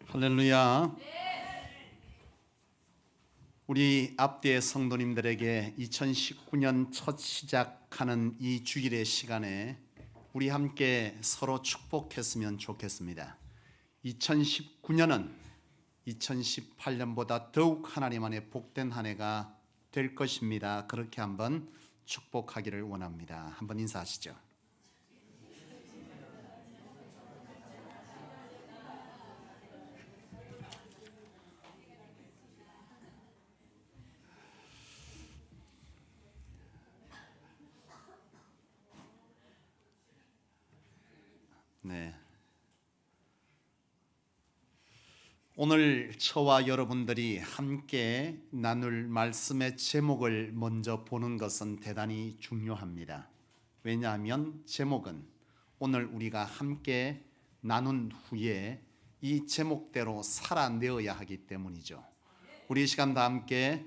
할렐루야. 우리 앞뒤의 성도님들에게 2019년 첫 시작하는 이 주일의 시간에 우리 함께 서로 축복했으면 좋겠습니다. 2019년은 2018년보다 더욱 하나님 안에 복된 한 해가 될 것입니다. 그렇게 한번 축복하기를 원합니다. 한번 인사하시죠. 네. 오늘 저와 여러분들이 함께 나눌 말씀의 제목을 먼저 보는 것은 대단히 중요합니다. 왜냐하면 제목은 오늘 우리가 함께 나눈 후에 이 제목대로 살아내어야 하기 때문이죠. 우리 이 시간 다 함께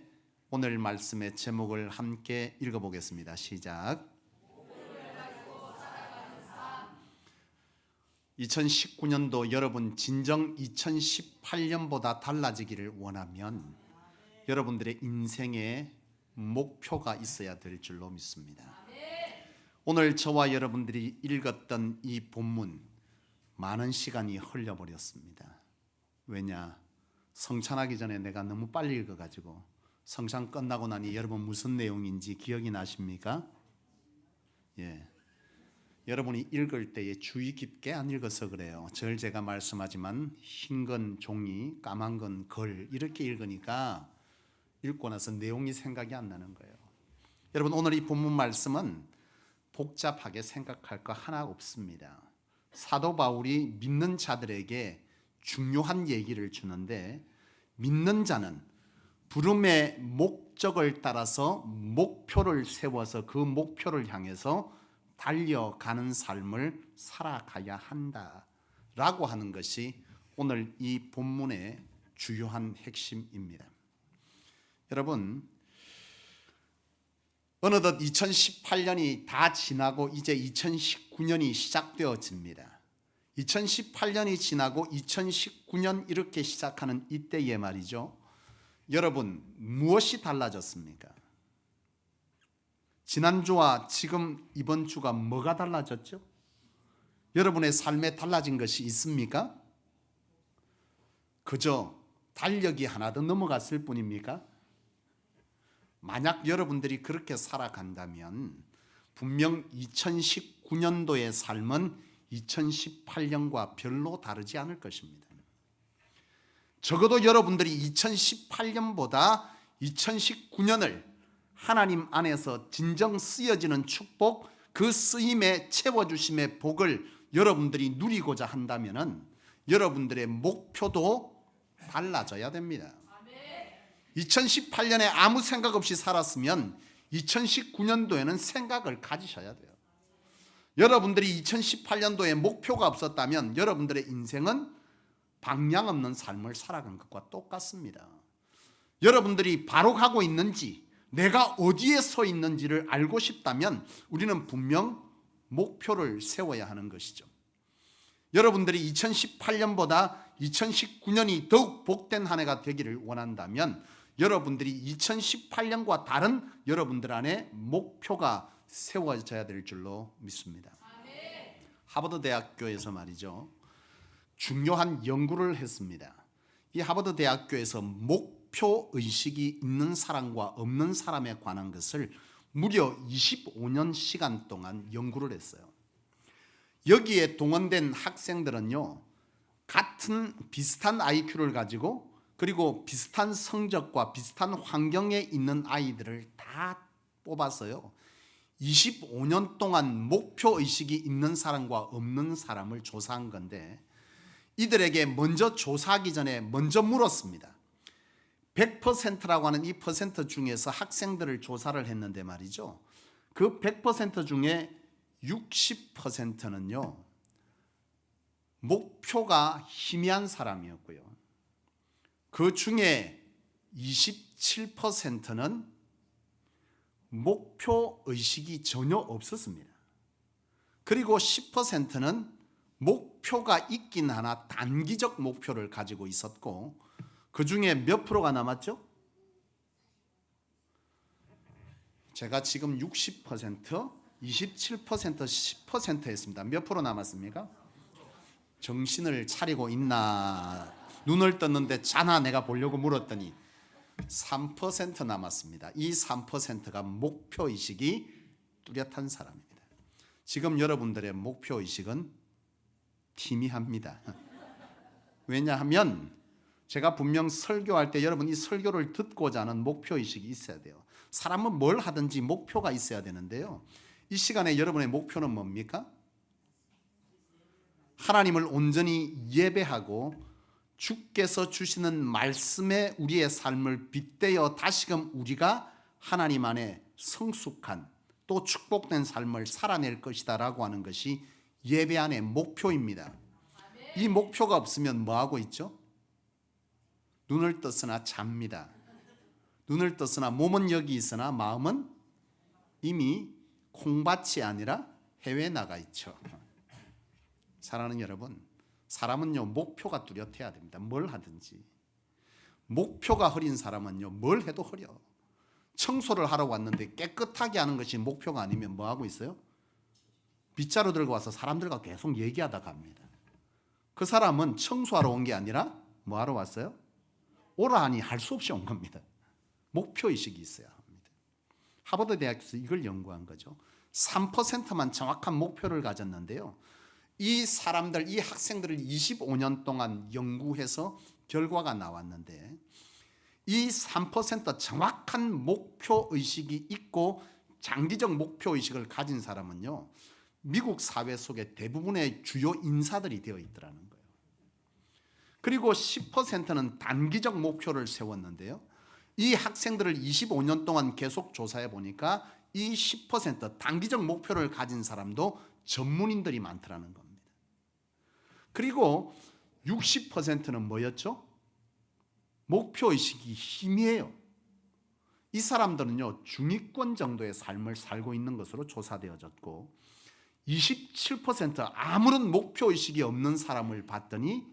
오늘 말씀의 제목을 함께 읽어보겠습니다. 시작. 2019년도 여러분 진정 2018년보다 달라지기를 원하면 여러분들의 인생에 목표가 있어야 될 줄로 믿습니다. 오늘 저와 여러분들이 읽었던 이 본문 많은 시간이 흘려버렸습니다. 왜냐? 성찬하기 전에 내가 너무 빨리 읽어가지고 성찬 끝나고 나니 여러분 무슨 내용인지 기억이 나십니까? 예. 여러분이 읽을 때에 주의 깊게 안 읽어서 그래요. 절 제가 말씀하지만 흰 건 종이, 까만 건 걸 이렇게 읽으니까 읽고 나서 내용이 생각이 안 나는 거예요. 여러분 오늘 이 본문 말씀은 복잡하게 생각할 거 하나 없습니다. 사도 바울이 믿는 자들에게 중요한 얘기를 주는데 믿는 자는 부름의 목적을 따라서 목표를 세워서 그 목표를 향해서 달려가는 삶을 살아가야 한다라고 하는 것이 오늘 이 본문의 주요한 핵심입니다. 여러분 어느덧 2018년이 다 지나고 이제 2019년이 시작되어집니다. 2018년이 지나고 2019년 이렇게 시작하는 이때에 말이죠. 여러분 무엇이 달라졌습니까? 지난주와 지금 이번 주가 뭐가 달라졌죠? 여러분의 삶에 달라진 것이 있습니까? 그저 달력이 하나 더 넘어갔을 뿐입니까? 만약 여러분들이 그렇게 살아간다면 분명 2019년도의 삶은 2018년과 별로 다르지 않을 것입니다. 적어도 여러분들이 2018년보다 2019년을 하나님 안에서 진정 쓰여지는 축복, 그 쓰임의 채워주심의 복을 여러분들이 누리고자 한다면 여러분들의 목표도 달라져야 됩니다. 2018년에 아무 생각 없이 살았으면 2019년도에는 생각을 가지셔야 돼요. 여러분들이 2018년도에 목표가 없었다면 여러분들의 인생은 방향 없는 삶을 살아간 것과 똑같습니다. 여러분들이 바로 가고 있는지 내가 어디에 서 있는지를 알고 싶다면 우리는 분명 목표를 세워야 하는 것이죠. 여러분들이 2018년보다 2019년이 더욱 복된 한 해가 되기를 원한다면 여러분들이 2018년과 다른 여러분들 안에 목표가 세워져야 될 줄로 믿습니다. 하버드 대학교에서 말이죠. 중요한 연구를 했습니다. 이 하버드 대학교에서 목표 의식이 있는 사람과 없는 사람에 관한 것을 무려 25년 시간 동안 연구를 했어요. 여기에 동원된 학생들은요, 같은 비슷한 IQ를 가지고 그리고 비슷한 성적과 비슷한 환경에 있는 아이들을 다 뽑았어요. 25년 동안 목표 의식이 있는 사람과 없는 사람을 조사한 건데 이들에게 먼저 조사하기 전에 먼저 물었습니다. 100%라고 하는 이 퍼센트 중에서 학생들을 조사를 했는데 말이죠. 그 100% 중에 60%는요. 목표가 희미한 사람이었고요. 그 중에 27%는 목표 의식이 전혀 없었습니다. 그리고 10%는 목표가 있긴 하나 단기적 목표를 가지고 있었고 그 중에 몇 프로가 남았죠? 제가 지금 60%, 27%, 10% 했습니다. 몇 프로 남았습니까? 정신을 차리고 있나? 눈을 떴는데 자나 내가 보려고 물었더니 3% 남았습니다. 이 3%가 목표의식이 뚜렷한 사람입니다. 지금 여러분들의 목표의식은 희미합니다. 왜냐하면 제가 분명 설교할 때 여러분 이 설교를 듣고자 하는 목표의식이 있어야 돼요. 사람은 뭘 하든지 목표가 있어야 되는데요. 이 시간에 여러분의 목표는 뭡니까? 하나님을 온전히 예배하고 주께서 주시는 말씀에 우리의 삶을 빗대어 다시금 우리가 하나님 안에 성숙한 또 축복된 삶을 살아낼 것이다 라고 하는 것이 예배 안의 목표입니다. 이 목표가 없으면 뭐하고 있죠? 눈을 떴으나 잡니다. 눈을 떴으나 몸은 여기 있으나 마음은 이미 콩밭이 아니라 해외에 나가 있죠. 사랑하는 여러분, 사람은요 목표가 뚜렷해야 됩니다. 뭘 하든지. 목표가 흐린 사람은요 뭘 해도 흐려. 청소를 하러 왔는데 깨끗하게 하는 것이 목표가 아니면 뭐 하고 있어요? 빗자루 들고 와서 사람들과 계속 얘기하다 갑니다. 그 사람은 청소하러 온 게 아니라 뭐 하러 왔어요? 오라 하니 할 수 없이 온 겁니다. 목표의식이 있어야 합니다. 하버드 대학에서 이걸 연구한 거죠. 3%만 정확한 목표를 가졌는데요. 이 사람들, 이 학생들을 25년 동안 연구해서 결과가 나왔는데 이 3% 정확한 목표의식이 있고 장기적 목표의식을 가진 사람은요. 미국 사회 속에 대부분의 주요 인사들이 되어 있더라는 거예요. 그리고 10%는 단기적 목표를 세웠는데요. 이 학생들을 25년 동안 계속 조사해 보니까 이 10% 단기적 목표를 가진 사람도 전문인들이 많더라는 겁니다. 그리고 60%는 뭐였죠? 목표의식이 희미해요. 이 사람들은요 중위권 정도의 삶을 살고 있는 것으로 조사되어졌고 27% 아무런 목표의식이 없는 사람을 봤더니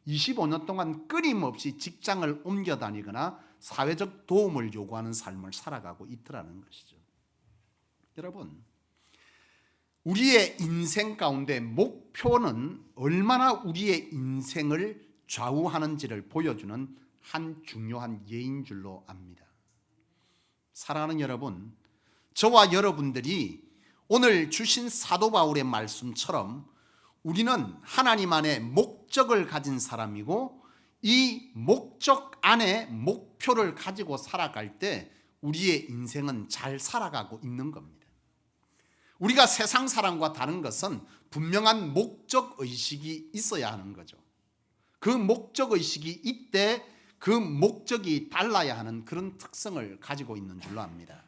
25년 동안 끊임없이 직장을 옮겨 다니거나 사회적 도움을 요구하는 삶을 살아가고 있더라는 것이죠. 여러분, 우리의 인생 가운데 목표는 얼마나 우리의 인생을 좌우하는지를 보여주는 한 중요한 예인 줄로 압니다. 사랑하는 여러분, 저와 여러분들이 오늘 주신 사도 바울의 말씀처럼 우리는 하나님 안에 목적을 가진 사람이고 이 목적 안에 목표를 가지고 살아갈 때 우리의 인생은 잘 살아가고 있는 겁니다. 우리가 세상 사람과 다른 것은 분명한 목적의식이 있어야 하는 거죠. 그 목적의식이 있대 그 목적이 달라야 하는 그런 특성을 가지고 있는 줄로 압니다.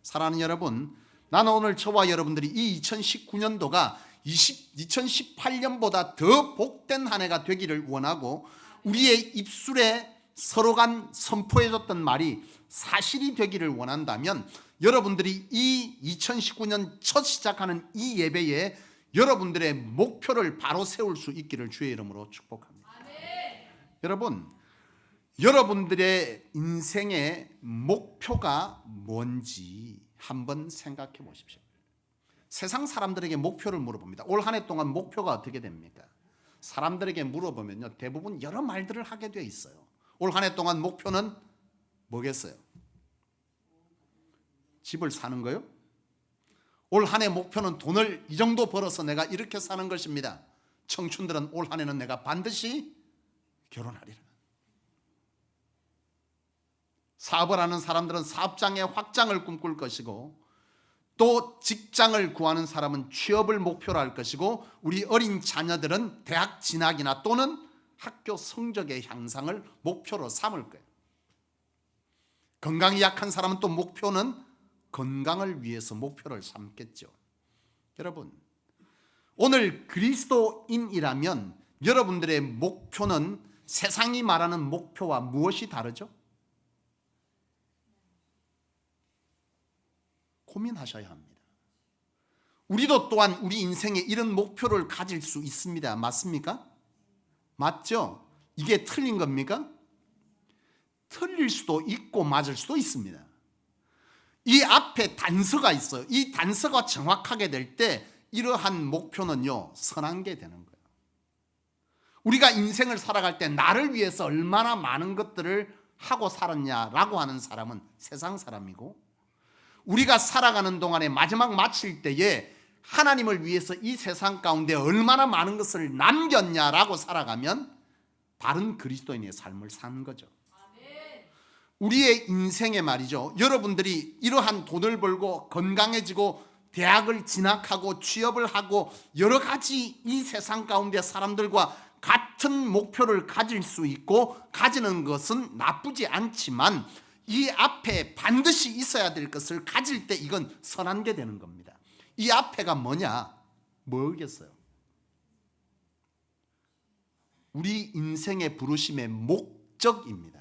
사랑하는 여러분, 나는 오늘 저와 여러분들이 이 2019년도가 2018년보다 더 복된 한 해가 되기를 원하고 우리의 입술에 서로 간 선포해줬던 말이 사실이 되기를 원한다면 여러분들이 이 2019년 첫 시작하는 이 예배에 여러분들의 목표를 바로 세울 수 있기를 주의 이름으로 축복합니다. 여러분, 여러분들의 인생의 목표가 뭔지 한번 생각해 보십시오. 세상 사람들에게 목표를 물어봅니다. 올 한 해 동안 목표가 어떻게 됩니까? 사람들에게 물어보면요 대부분 여러 말들을 하게 되어 있어요. 올 한 해 동안 목표는 뭐겠어요? 집을 사는 거요? 올 한 해 목표는 돈을 이 정도 벌어서 내가 이렇게 사는 것입니다. 청춘들은 올 한 해는 내가 반드시 결혼하리라. 사업을 하는 사람들은 사업장의 확장을 꿈꿀 것이고 또 직장을 구하는 사람은 취업을 목표로 할 것이고 우리 어린 자녀들은 대학 진학이나 또는 학교 성적의 향상을 목표로 삼을 거예요. 건강이 약한 사람은 또 목표는 건강을 위해서 목표를 삼겠죠. 여러분, 오늘 그리스도인이라면 여러분들의 목표는 세상이 말하는 목표와 무엇이 다르죠? 고민하셔야 합니다. 우리도 또한 우리 인생에 이런 목표를 가질 수 있습니다. 맞습니까? 맞죠? 이게 틀린 겁니까? 틀릴 수도 있고 맞을 수도 있습니다. 이 앞에 단서가 있어요. 이 단서가 정확하게 될 때 이러한 목표는요, 선한 게 되는 거예요. 우리가 인생을 살아갈 때 나를 위해서 얼마나 많은 것들을 하고 살았냐라고 하는 사람은 세상 사람이고, 우리가 살아가는 동안에 마지막 마칠 때에 하나님을 위해서 이 세상 가운데 얼마나 많은 것을 남겼냐라고 살아가면 바른 그리스도인의 삶을 사는 거죠. 우리의 인생에 말이죠, 여러분들이 이러한 돈을 벌고 건강해지고 대학을 진학하고 취업을 하고 여러 가지 이 세상 가운데 사람들과 같은 목표를 가질 수 있고 가지는 것은 나쁘지 않지만 이 앞에 반드시 있어야 될 것을 가질 때 이건 선한 게 되는 겁니다. 이 앞에가 뭐냐? 뭐겠어요? 우리 인생의 부르심의 목적입니다.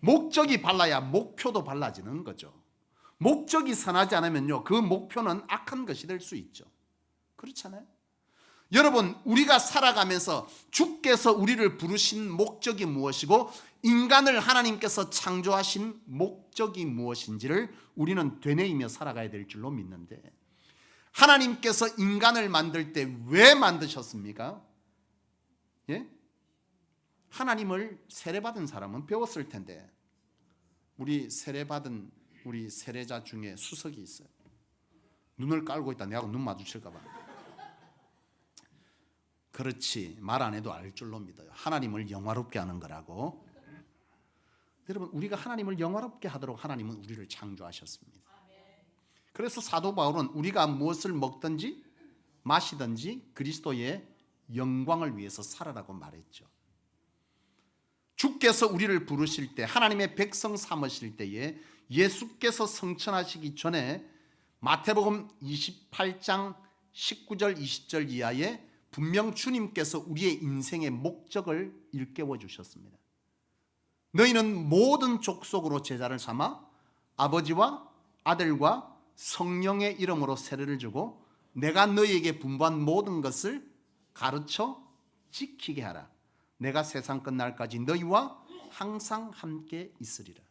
목적이 발라야 목표도 발라지는 거죠. 목적이 선하지 않으면요, 그 목표는 악한 것이 될 수 있죠. 그렇잖아요. 여러분, 우리가 살아가면서 주께서 우리를 부르신 목적이 무엇이고 인간을 하나님께서 창조하신 목적이 무엇인지를 우리는 되뇌이며 살아가야 될 줄로 믿는데, 하나님께서 인간을 만들 때 왜 만드셨습니까? 예? 하나님을 세례받은 사람은 배웠을 텐데, 우리 세례받은 우리 세례자 중에 수석이 있어요. 눈을 깔고 있다. 내하고 눈 마주칠까 봐. 그렇지, 말 안 해도 알 줄로 믿어요. 하나님을 영화롭게 하는 거라고. 여러분, 우리가 하나님을 영화롭게 하도록 하나님은 우리를 창조하셨습니다. 그래서 사도 바울은 우리가 무엇을 먹든지 마시든지 그리스도의 영광을 위해서 살아라고 말했죠. 주께서 우리를 부르실 때, 하나님의 백성 삼으실 때에 예수께서 성천하시기 전에 마태복음 28장 19절 20절 이하에 분명 주님께서 우리의 인생의 목적을 일깨워 주셨습니다. 너희는 모든 족속으로 제자를 삼아 아버지와 아들과 성령의 이름으로 세례를 주고 내가 너희에게 분부한 모든 것을 가르쳐 지키게 하라. 내가 세상 끝날까지 너희와 항상 함께 있으리라.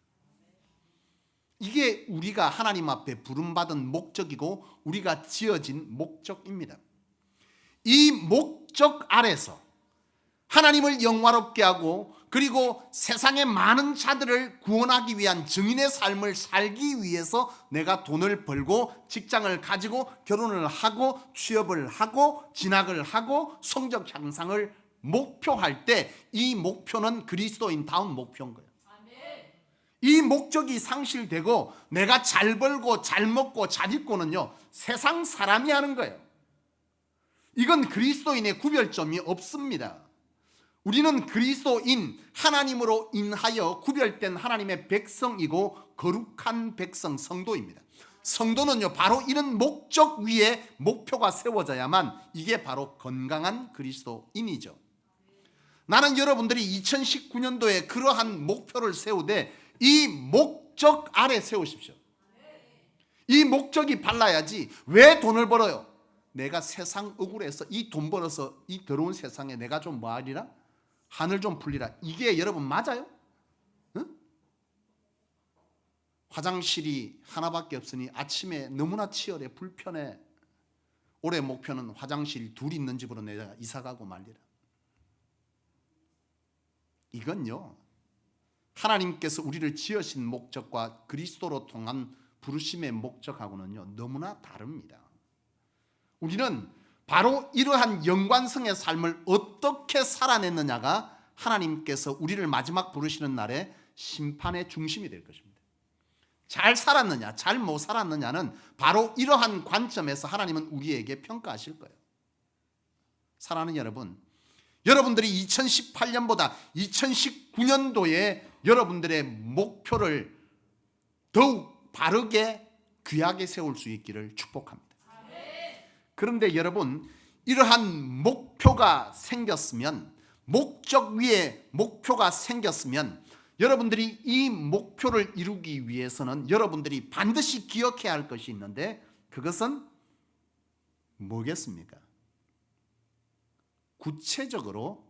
이게 우리가 하나님 앞에 부름받은 목적이고 우리가 지어진 목적입니다. 이 목적 아래서 하나님을 영화롭게 하고 그리고 세상의 많은 자들을 구원하기 위한 증인의 삶을 살기 위해서 내가 돈을 벌고 직장을 가지고 결혼을 하고 취업을 하고 진학을 하고 성적 향상을 목표할 때 이 목표는 그리스도인다운 목표인 거예요. 이 목적이 상실되고 내가 잘 벌고 잘 먹고 잘 입고는요, 세상 사람이 하는 거예요. 이건 그리스도인의 구별점이 없습니다. 우리는 그리스도인, 하나님으로 인하여 구별된 하나님의 백성이고 거룩한 백성, 성도입니다. 성도는요, 바로 이런 목적 위에 목표가 세워져야만 이게 바로 건강한 그리스도인이죠. 나는 여러분들이 2019년도에 그러한 목표를 세우되 이 목적 아래 세우십시오. 이 목적이 발라야지. 왜 돈을 벌어요? 내가 세상 억울해서 이 돈 벌어서 이 더러운 세상에 내가 좀 뭐하리라? 하늘 좀 풀리라. 이게 여러분 맞아요? 응? 화장실이 하나밖에 없으니 아침에 너무나 치열해, 불편해. 올해 목표는 화장실 둘 있는 집으로 내가 이사가고 말리라. 이건요, 하나님께서 우리를 지으신 목적과 그리스도로 통한 부르심의 목적하고는요 너무나 다릅니다. 우리는 바로 이러한 연관성의 삶을 어떻게 살아냈느냐가 하나님께서 우리를 마지막 부르시는 날에 심판의 중심이 될 것입니다. 잘 살았느냐 잘 못 살았느냐는 바로 이러한 관점에서 하나님은 우리에게 평가하실 거예요. 사랑하는 여러분, 여러분들이 2018년보다 2019년도에 여러분들의 목표를 더욱 바르게 귀하게 세울 수 있기를 축복합니다. 그런데 여러분, 이러한 목표가 생겼으면, 목적 위에 목표가 생겼으면 여러분들이 이 목표를 이루기 위해서는 여러분들이 반드시 기억해야 할 것이 있는데, 그것은 뭐겠습니까? 구체적으로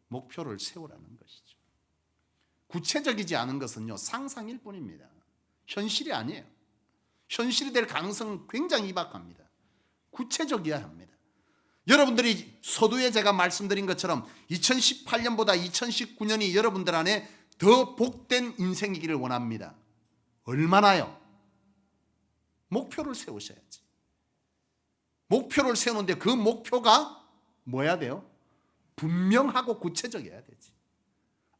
목표를 세우라는 것이죠. 구체적이지 않은 것은요, 상상일 뿐입니다. 현실이 아니에요. 현실이 될 가능성은 굉장히 희박합니다. 구체적이어야 합니다. 여러분들이 서두에 제가 말씀드린 것처럼 2018년보다 2019년이 여러분들 안에 더 복된 인생이기를 원합니다. 얼마나요? 목표를 세우셔야지. 목표를 세우는데 그 목표가 뭐야 돼요? 분명하고 구체적이어야 되지.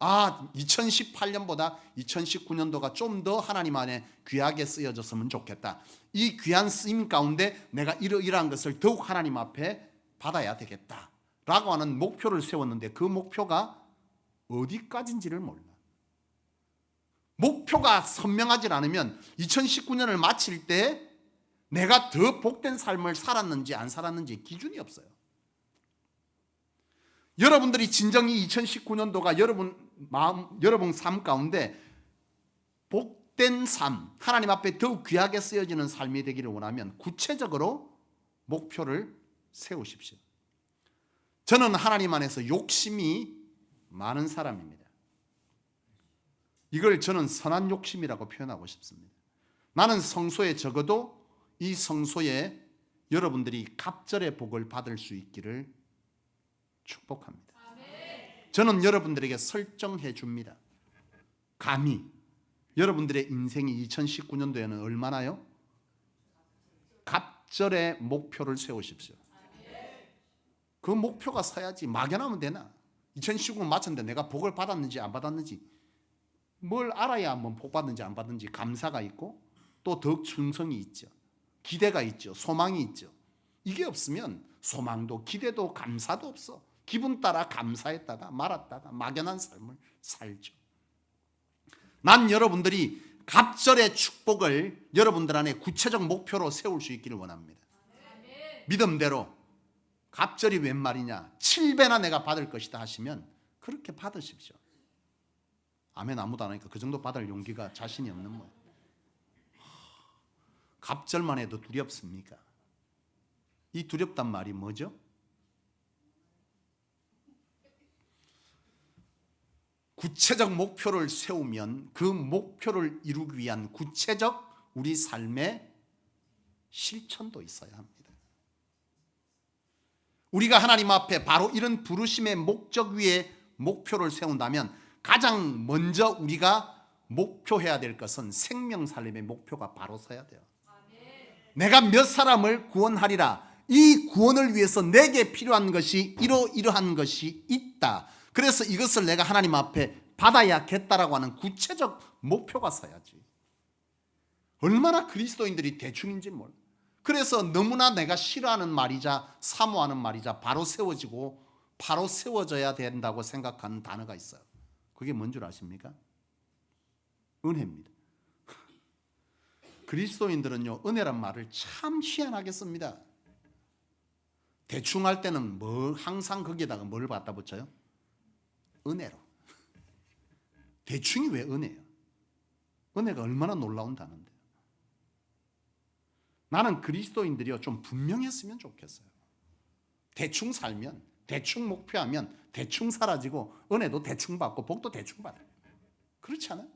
2018년보다 2019년도가 좀 더 하나님 안에 귀하게 쓰여졌으면 좋겠다. 이 귀한 쓰임 가운데 내가 이러이러한 것을 더욱 하나님 앞에 받아야 되겠다 라고 하는 목표를 세웠는데 그 목표가 어디까지인지를 몰라. 목표가 선명하지 않으면 2019년을 마칠 때 내가 더 복된 삶을 살았는지 안 살았는지 기준이 없어요. 여러분들이 진정이 2019년도가 여러분 삶 가운데 복된 삶, 하나님 앞에 더욱 귀하게 쓰여지는 삶이 되기를 원하면 구체적으로 목표를 세우십시오. 저는 하나님 안에서 욕심이 많은 사람입니다. 이걸 저는 선한 욕심이라고 표현하고 싶습니다. 나는 성소에 적어도 이 성소에 여러분들이 갑절의 복을 받을 수 있기를 축복합니다. 저는 여러분들에게 설정해 줍니다. 감히 여러분들의 인생이 2019년도에는 얼마나요? 갑절의 목표를 세우십시오. 그 목표가 서야지 막연하면 되나? 2019년 마쳤는데 내가 복을 받았는지 안 받았는지 뭘 알아야 한번 복 받는지 안 받는지 감사가 있고 또 더욱 충성이 있죠. 기대가 있죠. 소망이 있죠. 이게 없으면 소망도 기대도 감사도 없어. 기분 따라 감사했다가 말았다가 막연한 삶을 살죠. 난 여러분들이 갑절의 축복을 여러분들 안에 구체적 목표로 세울 수 있기를 원합니다. 믿음대로 갑절이 웬 말이냐 7배나 내가 받을 것이다 하시면 그렇게 받으십시오. 아멘 아무도 안 하니까 그 정도 받을 용기가 자신이 없는 거예요. 갑절만 해도 두렵습니까? 이 두렵단 말이 뭐죠? 구체적 목표를 세우면 그 목표를 이루기 위한 구체적 우리 삶의 실천도 있어야 합니다. 우리가 하나님 앞에 바로 이런 부르심의 목적 위에 목표를 세운다면 가장 먼저 우리가 목표해야 될 것은 생명 살림의 목표가 바로 서야 돼요. 내가 몇 사람을 구원하리라. 이 구원을 위해서 내게 필요한 것이 이러이러한 것이 있다. 그래서 이것을 내가 하나님 앞에 받아야겠다라고 하는 구체적 목표가 서야지. 얼마나 그리스도인들이 대충인지 몰라. 그래서 너무나 내가 싫어하는 말이자 사모하는 말이자 바로 세워지고 바로 세워져야 된다고 생각하는 단어가 있어요. 그게 뭔 줄 아십니까? 은혜입니다. 그리스도인들은요 은혜란 말을 참 희한하게 씁니다. 대충 할 때는 항상 거기에다가 뭘 갖다 붙여요? 은혜로. 대충이 왜 은혜예요? 은혜가 얼마나 놀라운 단어인데. 나는 그리스도인들이요 좀 분명했으면 좋겠어요. 대충 살면 대충 목표하면 대충 사라지고 은혜도 대충 받고 복도 대충 받아요. 그렇지 않아요?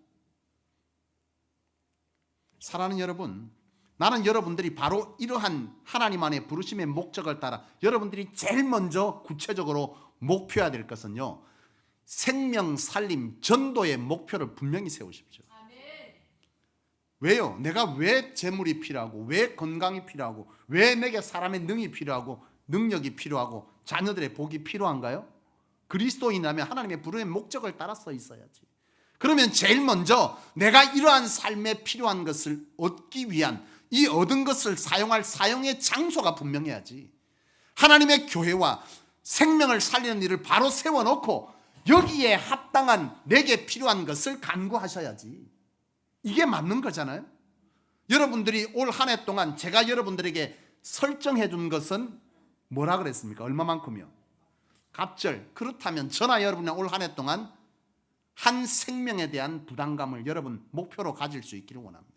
사랑하는 여러분, 나는 여러분들이 바로 이러한 하나님 안의 부르심의 목적을 따라 여러분들이 제일 먼저 구체적으로 목표해야 될 것은요 생명 살림 전도의 목표를 분명히 세우십시오. 왜요? 내가 왜 재물이 필요하고 왜 건강이 필요하고 왜 내게 사람의 능이 필요하고 능력이 필요하고 자녀들의 복이 필요한가요? 그리스도인이라면 하나님의 부르심의 목적을 따라서 있어야지. 그러면 제일 먼저 내가 이러한 삶에 필요한 것을 얻기 위한 이 얻은 것을 사용할 사용의 장소가 분명해야지. 하나님의 교회와 생명을 살리는 일을 바로 세워놓고 여기에 합당한 내게 필요한 것을 간구하셔야지. 이게 맞는 거잖아요. 여러분들이 올 한 해 동안 제가 여러분들에게 설정해 준 것은 뭐라 그랬습니까? 얼마만큼이요? 갑절. 그렇다면 저나 여러분이 올 한 해 동안 한 생명에 대한 부담감을 여러분 목표로 가질 수 있기를 원합니다.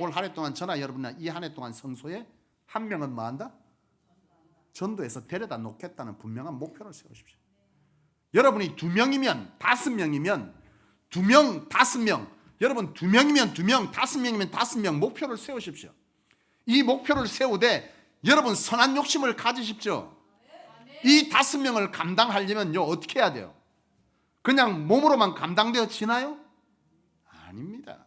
올 한 해 동안 저나 여러분이나 이 한 해 동안 성소에 한 명은 뭐 한다? 전도해서 데려다 놓겠다는 분명한 목표를 세우십시오. 여러분이 2명이면 5명이면 2명, 5명, 여러분 2명이면 2명, 5명이면 5명 목표를 세우십시오. 이 목표를 세우되 여러분 선한 욕심을 가지십시오. 이 5명을 감당하려면요 어떻게 해야 돼요? 그냥 몸으로만 감당되어지나요? 아닙니다.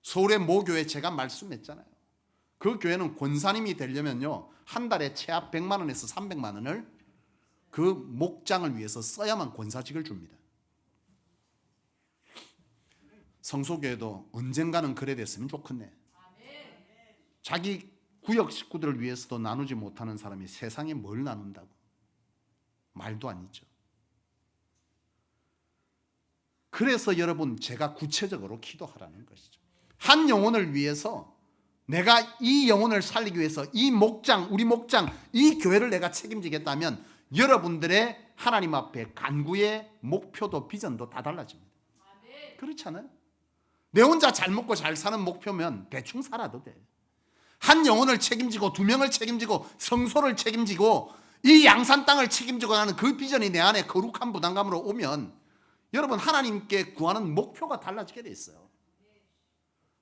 서울의 모교회 제가 말씀했잖아요. 그 교회는 권사님이 되려면요 한 달에 최하 100만 원에서 300만 원을 그 목장을 위해서 써야만 권사직을 줍니다. 성소교회도 언젠가는 그래 됐으면 좋겠네. 자기 구역 식구들을 위해서도 나누지 못하는 사람이 세상에 뭘 나눈다고. 말도 아니죠. 그래서 여러분 제가 구체적으로 기도하라는 것이죠. 한 영혼을 위해서 내가 이 영혼을 살리기 위해서 이 목장, 우리 목장, 이 교회를 내가 책임지겠다면 여러분들의 하나님 앞에 간구의 목표도 비전도 다 달라집니다. 그렇잖아요. 내 혼자 잘 먹고 잘 사는 목표면 대충 살아도 돼. 한 영혼을 책임지고 2명을 책임지고 성소를 책임지고 이 양산 땅을 책임지고 하는 그 비전이 내 안에 거룩한 부담감으로 오면 여러분 하나님께 구하는 목표가 달라지게 돼 있어요.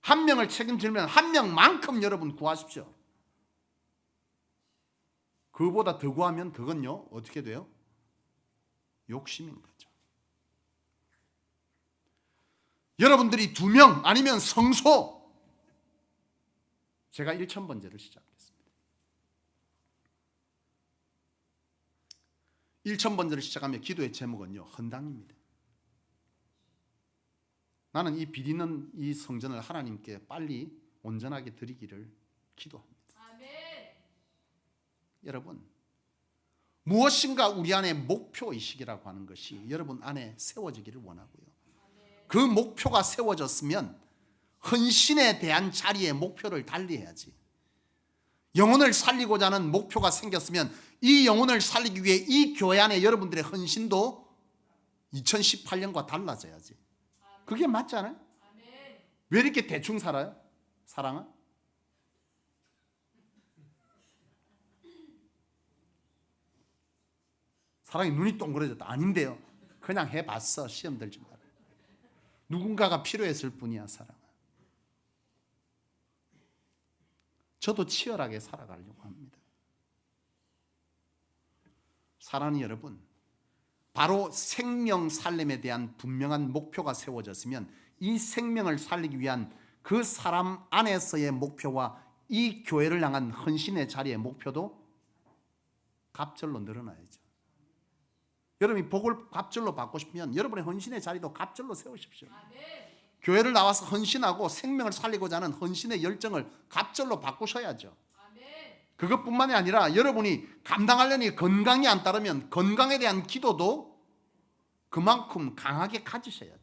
한 명을 책임지면 한 명만큼 여러분 구하십시오. 그보다 더 구하면 그건요 어떻게 돼요? 욕심인 거죠. 여러분들이 2명 아니면 성소, 제가 1000번째를 시작하겠습니다. 1000번째를 시작하면 기도의 제목은요 헌당입니다. 나는 이 빚 있는 이 성전을 하나님께 빨리 온전하게 드리기를 기도합니다. 여러분 무엇인가 우리 안에 목표의식이라고 하는 것이 여러분 안에 세워지기를 원하고요. 그 목표가 세워졌으면 헌신에 대한 자리에 목표를 달리해야지. 영혼을 살리고자 하는 목표가 생겼으면 이 영혼을 살리기 위해 이 교회 안에 여러분들의 헌신도 2018년과 달라져야지. 그게 맞지 않아요? 왜 이렇게 대충 살아요? 사랑은? 사랑이 눈이 동그래졌다. 아닌데요. 그냥 해봤어. 시험 들지 마라. 누군가가 필요했을 뿐이야 사랑은. 저도 치열하게 살아가려고 합니다. 사랑하는 여러분, 바로 생명 살림에 대한 분명한 목표가 세워졌으면 이 생명을 살리기 위한 그 사람 안에서의 목표와 이 교회를 향한 헌신의 자리의 목표도 갑절로 늘어나야죠. 여러분이 복을 갑절로 받고 싶으면 여러분의 헌신의 자리도 갑절로 세우십시오. 교회를 나와서 헌신하고 생명을 살리고자 하는 헌신의 열정을 갑절로 바꾸셔야죠. 그것뿐만이 아니라 여러분이 감당하려니 건강이 안 따르면 건강에 대한 기도도 그만큼 강하게 가지셔야죠.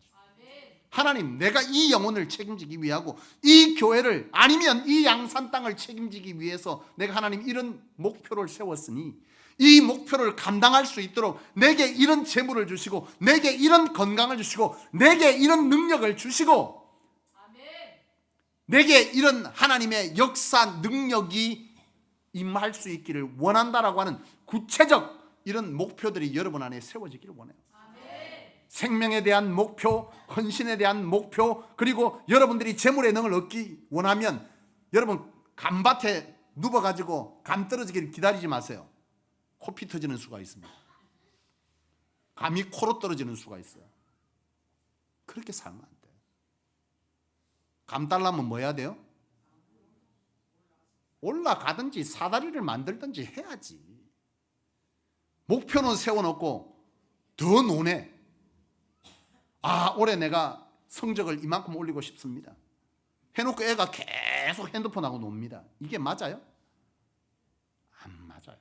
하나님, 내가 이 영혼을 책임지기 위하고 이 교회를 아니면 이 양산 땅을 책임지기 위해서 내가 하나님 이런 목표를 세웠으니 이 목표를 감당할 수 있도록 내게 이런 재물을 주시고 내게 이런 건강을 주시고 내게 이런 능력을 주시고 내게 이런 하나님의 역사 능력이 임할 수 있기를 원한다라고 하는 구체적 이런 목표들이 여러분 안에 세워지기를 원해요. 생명에 대한 목표, 헌신에 대한 목표, 그리고 여러분들이 재물의 능을 얻기 원하면 여러분 감밭에 누워가지고 감 떨어지기를 기다리지 마세요. 코피 터지는 수가 있습니다. 감이 코로 떨어지는 수가 있어요. 그렇게 살면 안 돼요. 감 달라면 뭐 해야 돼요? 올라가든지 사다리를 만들든지 해야지. 목표는 세워놓고 더 논해. 아, 올해 내가 성적을 이만큼 올리고 싶습니다. 해놓고 애가 계속 핸드폰하고 놉니다. 이게 맞아요? 안 맞아요.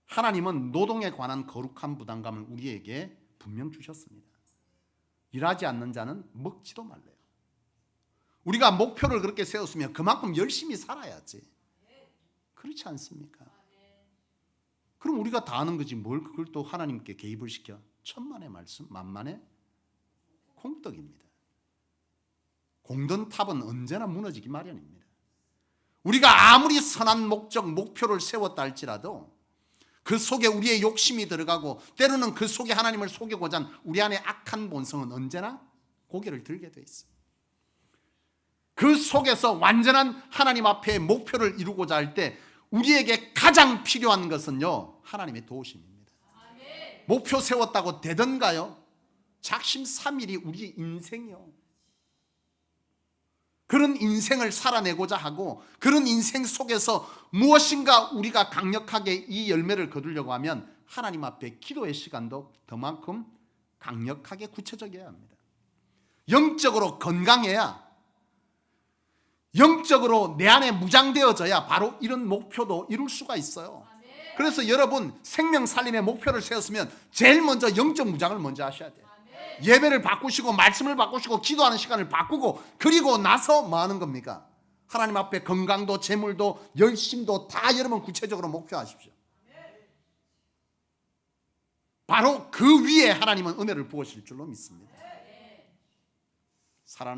하나님은 노동에 관한 거룩한 부담감을 우리에게 분명 주셨습니다. 일하지 않는 자는 먹지도 말래요. 우리가 목표를 그렇게 세웠으면 그만큼 열심히 살아야지. 그렇지 않습니까? 그럼 우리가 다 아는 거지 뭘 그걸 또 하나님께 개입을 시켜? 천만의 말씀, 만만의 공덕입니다. 공든 탑은 언제나 무너지기 마련입니다. 우리가 아무리 선한 목적, 목표를 세웠다 할지라도 그 속에 우리의 욕심이 들어가고 때로는 그 속에 하나님을 속이고자 하는 우리 안에 악한 본성은 언제나 고개를 들게 돼 있어요. 그 속에서 완전한 하나님 앞에 목표를 이루고자 할 때 우리에게 가장 필요한 것은요, 하나님의 도우심입니다. 목표 세웠다고 되던가요? 작심삼일이 우리 인생이요. 그런 인생을 살아내고자 하고 그런 인생 속에서 무엇인가 우리가 강력하게 이 열매를 거두려고 하면 하나님 앞에 기도의 시간도 그만큼 강력하게 구체적이어야 합니다. 영적으로 건강해야, 영적으로 내 안에 무장되어져야 바로 이런 목표도 이룰 수가 있어요. 그래서 여러분 생명 살림의 목표를 세웠으면 제일 먼저 영적 무장을 먼저 하셔야 돼요. 예배를 바꾸시고 말씀을 바꾸시고 기도하는 시간을 바꾸고 그리고 나서 뭐 하는 겁니까? 하나님 앞에 건강도 재물도 열심도 다 여러분 구체적으로 목표하십시오. 바로 그 위에 하나님은 은혜를 부으실 줄로 믿습니다. 사랑하는